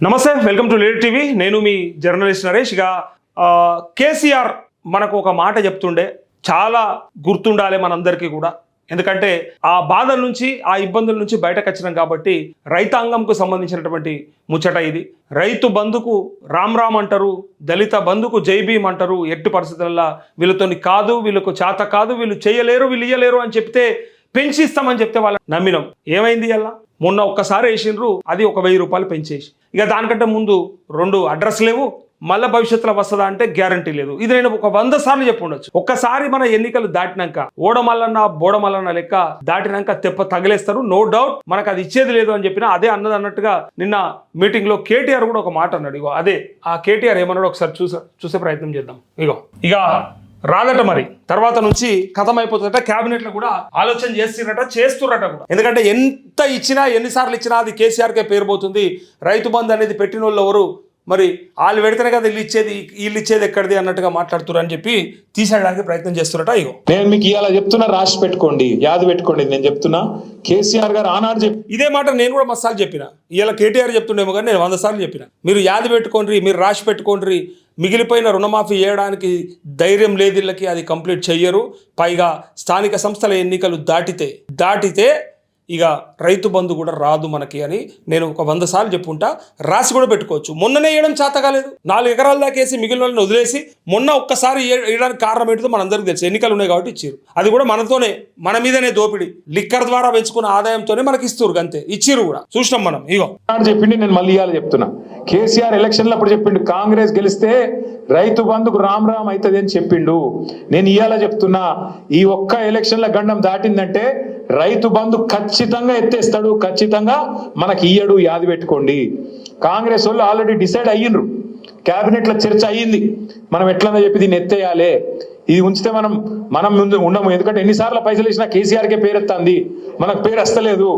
నమస్తే, welcome to leader TV. నేను మీ journalist Naresh. ఇక కేసీఆర్ మనకు ఒక మాట చెప్తుండే, చాలా గుర్తుండాలి మనందరికీ కూడా. ఎందుకంటే ఆ బాధల నుంచి, ఆ ఇబ్బందుల నుంచి బయటకు వచ్చినాం కాబట్టి రైతాంగంకు సంబంధించినటువంటి ముచ్చట ఇది. రైతు బంధుకు రామ్ రామ్ అంటారు, దళిత బంధుకు జై భీమ్ అంటారు. ఎట్టి పరిస్థితుల్లో వీళ్ళతోని కాదు, వీళ్ళకు చేత కాదు, వీళ్ళు చేయలేరు, వీళ్ళు ఇయ్యలేరు అని చెప్తే పెంచిస్తామని చెప్తే వాళ్ళని నమ్మినాం. ఏమైంది అలా? మొన్న ఒక్కసారి వేసిండ్రు, అది ఒక 1000 రూపాయలు పెంచేసి. ఇక దానికంటే ముందు 2 అడ్రస్ లేవు, మళ్ళీ భవిష్యత్తులో వస్తుందా అంటే గ్యారంటీ లేదు. ఇది నేను ఒక 100 సార్లు చెప్పి ఉండొచ్చు. ఒక్కసారి మన ఎన్నికలు దాటినాక ఓడమల్లన్న బోడమల్లన్న లెక్క దాటినాక తెప్ప తగిలేస్తారు, నో డౌట్. మనకు అది ఇచ్చేది లేదు అని చెప్పినా అదే అన్నది అన్నట్టుగా నిన్న మీటింగ్ లో కేటీఆర్ కూడా ఒక మాట అన్నాడు. ఇగో అదే ఆ కేటీఆర్ ఏమన్నాడు ఒకసారి చూసే ప్రయత్నం చేద్దాం. ఇక రాదట, మరి తర్వాత నుంచి కథం అయిపోతుందట. క్యాబినెట్లో కూడా ఆలోచన చేస్తుర్రట కూడా. ఎందుకంటే ఎంత ఇచ్చినా, ఎన్నిసార్లు ఇచ్చినా అది కేసీఆర్కే పేరు పోతుంది. రైతు బంధు అనేది పెట్టిన వాళ్ళు ఎవరు, మరి వాళ్ళు పెడితేనే కదా వీళ్ళు ఇచ్చేది ఎక్కడిది అన్నట్టుగా మాట్లాడుతున్నారు అని చెప్పి తీసేయడానికి ప్రయత్నం చేస్తున్నట. నేను మీకు ఇవాళ చెప్తున్నా, రాసి పెట్టుకోండి, యాది పెట్టుకోండి. నేను చెప్తున్నా, కేసీఆర్ గారు ఆనాడు ఇదే మాట నేను కూడా మసాలు చెప్పిన. ఇవాళ కేటీఆర్ చెప్తుండేమో కానీ నేను 100 సార్లు చెప్పిన. మీరు యాది పెట్టుకోండి, మీరు రాసి పెట్టుకోండి. మిగిలిపోయిన రుణమాఫీ చేయడానికి ధైర్యం లేదు వీళ్ళకి, అది కంప్లీట్ చెయ్యరు. పైగా స్థానిక సంస్థల ఎన్నికలు దాటితే ఇక రైతు బంధు కూడా రాదు మనకి అని నేను ఒక 100 సార్లు చెప్పుకుంటా. రాసి కూడా పెట్టుకోవచ్చు. మొన్ననే వేయడం చేత కాలేదు, 4 ఎకరాల దాకా వేసి మిగిలిన వాళ్ళని వదిలేసి మొన్న ఒక్కసారి వేయడానికి కారణం ఏంటో మనందరికీ తెలుసు. ఎన్నికలు ఉన్నాయి కాబట్టి ఇచ్చారు. అది కూడా మన మీదనే దోపిడీ, లిక్కర్ ద్వారా పెంచుకున్న ఆదాయంతోనే మనకి ఇస్తారు, అంతే. ఇచ్చిరు కూడా చూసినాం మనం. చెప్పింది, నేను మళ్ళీ ఇవాళ చెప్తున్నా. కేసీఆర్ ఎలక్షన్లో అప్పుడు చెప్పిండు, కాంగ్రెస్ గెలిస్తే రైతు బంధుకు రామ్ రామ్ అవుతుంది అని చెప్పిండు. నేను ఇవాళ చెప్తున్నా, ఈ ఒక్క ఎలక్షన్ల గండం దాటిందంటే రైతు బంధు ఖచ్చితంగా ఎత్తేస్తాడు, ఖచ్చితంగా మనకి ఇయ్యడు, యాది పెట్టుకోండి. కాంగ్రెస్ వాళ్ళు ఆల్రెడీ డిసైడ్ అయ్యిండ్రు, క్యాబినెట్లో చర్చ అయ్యింది. మనం ఎట్లన్నా చెప్పి దీన్ని ఎత్తేయాలి, ఇది ఉంచితే మనం ముందు ఉండము. ఎందుకంటే ఎన్నిసార్లు పైసలు ఇచ్చినా కేసీఆర్కే పేరు ఎత్తంది, మనకు పేరు వస్తలేదు.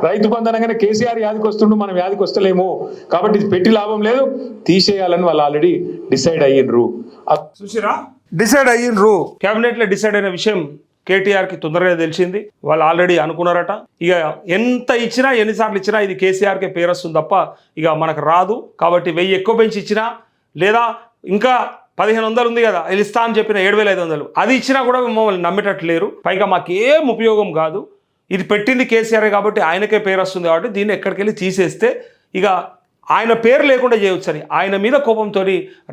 రైతు బంధు అనగానే కేసీఆర్ యాదికి వస్తుండు, మనం యాదికి వస్తలేము. కాబట్టి ఇది పెట్టి లాభం లేదు, తీసేయాలని వాళ్ళు ఆల్రెడీ డిసైడ్ అయ్యిండ్రు. చూసిరా, డిసైడ్ అయ్యిండ్రు. క్యాబినెట్లో డిసైడ్ అయిన విషయం కేటీఆర్కి తొందరగా తెలిసింది. వాళ్ళు ఆల్రెడీ అనుకున్నారట. ఇక ఎంత ఇచ్చినా, ఎన్నిసార్లు ఇచ్చినా ఇది కేసీఆర్కే పేరు వస్తుంది తప్ప ఇక మనకు రాదు. కాబట్టి 1000 ఎక్కువ పెంచి ఇచ్చినా, లేదా ఇంకా 1500 ఉంది కదా ఇది ఇస్తా అని చెప్పిన 7500 అది ఇచ్చినా కూడా మమ్మల్ని నమ్మేటట్లేరు. పైగా మాకేం ఉపయోగం కాదు, ఇది పెట్టింది కేసీఆర్ కాబట్టి ఆయనకే పేరు వస్తుంది కాబట్టి దీన్ని ఎక్కడికి వెళ్ళి తీసేస్తే ఇక ఆయన పేరు లేకుండా చేయవచ్చని ఆయన మీద కోపంతో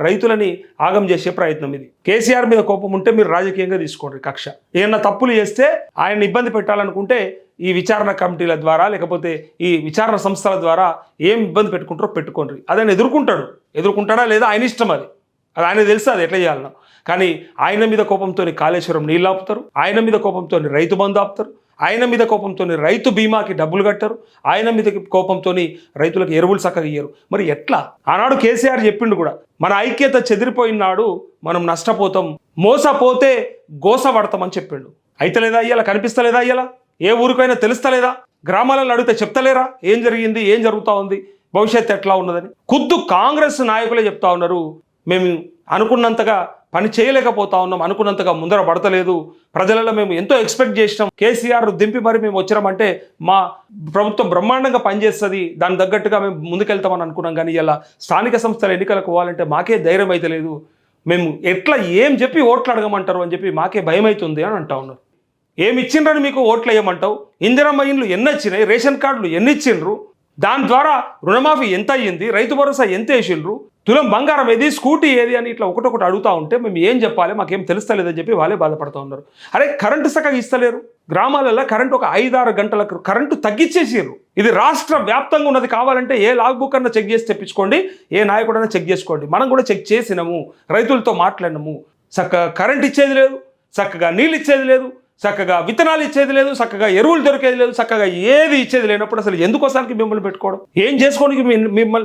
రైతులని ఆగం చేసే ప్రయత్నం ఇది. కేసీఆర్ మీద కోపం ఉంటే మీరు రాజకీయంగా తీసుకోండి కక్ష. ఏమన్నా తప్పులు చేస్తే ఆయన ఇబ్బంది పెట్టాలనుకుంటే ఈ విచారణ కమిటీల ద్వారా, లేకపోతే ఈ విచారణ సంస్థల ద్వారా ఏం ఇబ్బంది పెట్టుకుంటారో పెట్టుకోండి. అదని ఎదుర్కొంటాడా లేదా ఆయన ఇష్టం, అది ఆయన తెలుసు అది ఎట్లా చేయాలనో. కానీ ఆయన మీద కోపంతో కాళేశ్వరం నీళ్ళు ఆపుతారు, ఆయన మీద కోపంతో రైతు బంధు ఆపుతారు, ఆయన మీద కోపంతో రైతు బీమాకి డబ్బులు కట్టారు, ఆయన మీద కోపంతో రైతులకు ఎరువులు చక్కగా ఇయ్యరు. మరి ఎట్లా? ఆనాడు కేసీఆర్ చెప్పిండు కూడా, మన ఐక్యత చెదిరిపోయినాడు, మనం నష్టపోతాం, మోసపోతే గోస పడతామని చెప్పిండు. అయితలేదా ఇయ్యాల? కనిపిస్తలేదా ఇయ్యాల? ఏ ఊరికైనా తెలుస్తలేదా? గ్రామాలలో అడిగితే చెప్తలేరా ఏం జరిగింది, ఏం జరుగుతూ ఉంది, భవిష్యత్తు ఎట్లా ఉన్నదని? ఖుద్దు కాంగ్రెస్ నాయకులే చెప్తా ఉన్నారు, మేము అనుకున్నంతగా పని చేయలేకపోతా ఉన్నాం, అనుకున్నంతగా ముందర పడతలేదు, ప్రజలలో మేము ఎంతో ఎక్స్పెక్ట్ చేసినాం, కేసీఆర్ దింపి మరి మేము వచ్చినామంటే మా ప్రభుత్వం బ్రహ్మాండంగా పనిచేస్తుంది, దాని తగ్గట్టుగా మేము ముందుకెళ్తామని అనుకున్నాం. కానీ ఇలా స్థానిక సంస్థల ఎన్నికలకు పోవాలంటే మాకే ధైర్యం అయితే లేదు, మేము ఎట్లా ఏం చెప్పి ఓట్లు అడగమంటారు అని చెప్పి మాకే భయం అవుతుంది అని అంటా ఉన్నారు. ఏమి ఇచ్చిండ్రని మీకు ఓట్లు వేయమంటావు? ఇందిరమ్మ ఇండ్లు ఎన్ని వచ్చినాయి, రేషన్ కార్డులు ఎన్ని ఇచ్చిండ్రు, దాని ద్వారా రుణమాఫీ ఎంత అయ్యింది, రైతు భరోసా ఎంత వేసిండ్రు, తులం బంగారం ఏది, స్కూటీ ఏది అని ఇట్లా ఒకటొకటి అడుగుతూ ఉంటే మేము ఏం చెప్పాలి, మాకేం తెలుస్తలేదని చెప్పి వాళ్ళే బాధపడుతూ ఉన్నారు. అరే కరెంటు చక్కగా ఇస్తలేరు, గ్రామాలలో కరెంటు ఒక 5-6 గంటలకు కరెంటు తగ్గించేసారు. ఇది రాష్ట్ర వ్యాప్తంగా ఉన్నది. కావాలంటే ఏ లాగ్ బుక్ అన్నా చెక్ చేసి తెప్పించుకోండి, ఏ నాయకుడైనా చెక్ చేసుకోండి. మనం కూడా చెక్ చేసినాము, రైతులతో మాట్లాడినాము. చక్కగా కరెంట్ ఇచ్చేది లేదు, చక్కగా నీళ్ళు ఇచ్చేది లేదు, చక్కగా విత్తనాలు ఇచ్చేది లేదు, చక్కగా ఎరువులు దొరికేది లేదు, చక్కగా ఏది ఇచ్చేది లేనప్పుడు అసలు ఎందుకోసానికి మిమ్మల్ని పెట్టుకోవడం? ఏం చేసుకోవడానికి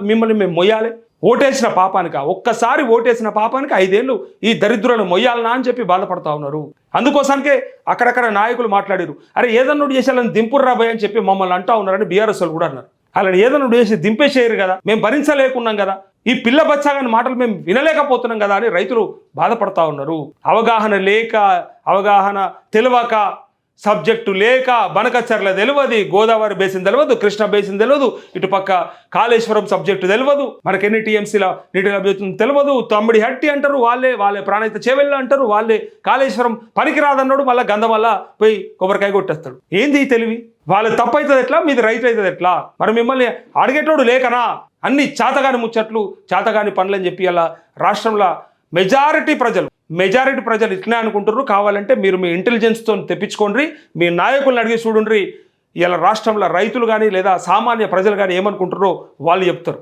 మిమ్మల్ని మేము మొయ్యాలి? ఓటేసిన పాపానికి, ఒక్కసారి ఓటేసిన పాపానికి 5 ఏళ్ళు ఈ దరిద్రులను మొయ్యాలనా అని చెప్పి బాధపడతా ఉన్నారు. అందుకోసానికే అక్కడక్కడ నాయకులు మాట్లాడారు, అరే ఏదన్నా చేసేయాలని దింపుర్రా భయ్ అని చెప్పి మమ్మల్ని అంటా ఉన్నారని బీఆర్ఎస్ వాళ్ళు కూడా అన్నారు. అలా ఏదన్నా చేసి దింపేసేయరు కదా, మేము భరించలేకున్నాం కదా, ఈ పిల్ల బచ్చాగాని మాటలు మేము వినలేకపోతున్నాం కదా అని రైతులు బాధపడతా ఉన్నారు. అవగాహన లేక, అవగాహన తెలియక సబ్జెక్టు లేక బనకచర్ల తెలియదు, గోదావరి బేసిన్ తెలియదు, కృష్ణ బేసిన్ తెలియదు, ఇటు పక్క కాళేశ్వరం సబ్జెక్టు తెలియదు, మనకి ఎన్ని టీఎంసీల నీటి లభ్యత తెలియదు, తమ్మిడి హట్టి అంటారు, వాళ్ళే ప్రాణహిత చేవెళ్ళ అంటారు, వాళ్ళే కాళేశ్వరం పనికిరాదన్నాడు, మళ్ళీ గంధం వల్ల పోయి కొబ్బరికాయ కొట్టేస్తాడు. ఏంది ఈ తెలివి? వాళ్ళు తప్పు అవుతుంది ఎట్లా, మీది రైట్ అవుతుంది ఎట్లా? మరి మిమ్మల్ని అడిగేటోడు లేకనా? అన్ని చేతగాని ముచ్చట్లు, చేతగాని పనులని చెప్పి అలా రాష్ట్రంలో మెజారిటీ ప్రజలు ఇట్లనే అనుకుంటారు. కావాలంటే మీరు మీ ఇంటెలిజెన్స్తో తెప్పించుకోండి, మీ నాయకులను అడిగి చూడండి. ఇలా రాష్ట్రంలో రైతులు కానీ లేదా సామాన్య ప్రజలు కానీ ఏమనుకుంటారో వాళ్ళు చెప్తారు.